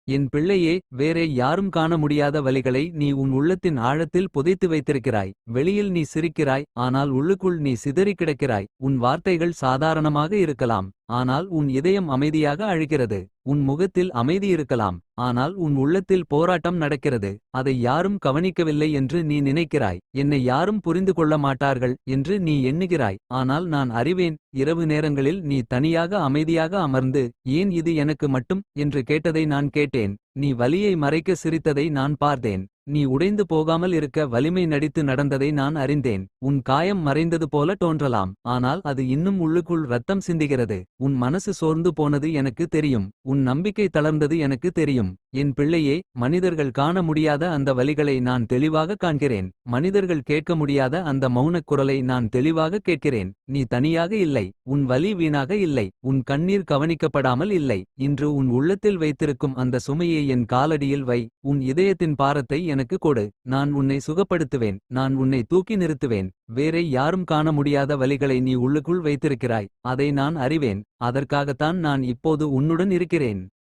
என் பிள்ளையே, வேறே யாரும் காண முடியாத வலிகளை நீ உன் உள்ளத்தின் ஆழத்தில் புதைத்து வைத்திருக்கிறாய். வெளியில் நீ சிரிக்கிறாய், ஆனால் உள்ளுக்குள் நீ சிதறிக் கிடக்கிறாய். உன் வார்த்தைகள் சாதாரணமாக இருக்கலாம், ஆனால் உன் இதயம் அமைதியாக அழுகிறது. உன் முகத்தில் அமைதி இருக்கலாம், ஆனால் உன் உள்ளத்தில் போராட்டம் நடக்கிறது. அதை யாரும் கவனிக்கவில்லை என்று நீ நினைக்கிறாய். என்னை யாரும் புரிந்து கொள்ள மாட்டார்கள் என்று நீ எண்ணுகிறாய். ஆனால் நான் அறிவேன். இரவு நேரங்களில் நீ தனியாக அமைதியாக அமர்ந்து, ஏன் இது எனக்கு மட்டும் என்று கேட்டதை நான் கேட்டேன். நீ வலியை மறைக்க சிரித்ததை நான் பார்த்தேன். நீ உடைந்து போகாமல் இருக்க வலிமை நடித்து நடந்ததை நான் அறிந்தேன். உன் காயம் மறைந்தது போல தோன்றலாம், ஆனால் அது இன்னும் உள்ளுக்குள் ரத்தம் சிந்துகிறது. உன் மனசு சோர்ந்து போனது எனக்கு தெரியும். உன் நம்பிக்கை தளர்ந்தது எனக்கு தெரியும். என் பிள்ளையே, மனிதர்கள் காண முடியாத அந்த வலிகளை நான் தெளிவாக காண்கிறேன். மனிதர்கள் கேட்க முடியாத அந்த மௌனக் குரலை நான் தெளிவாக கேட்கிறேன். நீ தனியாக இல்லை. உன் வலி வீணாக இல்லை. உன் கண்ணீர் கவனிக்கப்படாமல் இல்லை. இன்று உன் உள்ளத்தில் வைத்திருக்கும் அந்த சுமையை என் காலடியில் வை. உன் இதயத்தின் பாரத்தை எனக்கு கொடு. நான் உன்னை சுகப்படுத்துவேன். நான் உன்னை தூக்கி நிறுத்துவேன். வேறே யாரும் காண முடியாத வலிகளை நீ உள்ளுக்குள் வைத்திருக்கிறாய். அதை நான் அறிவேன். அதற்காகத்தான் நான் இப்போது உன்னுடன் இருக்கிறேன்.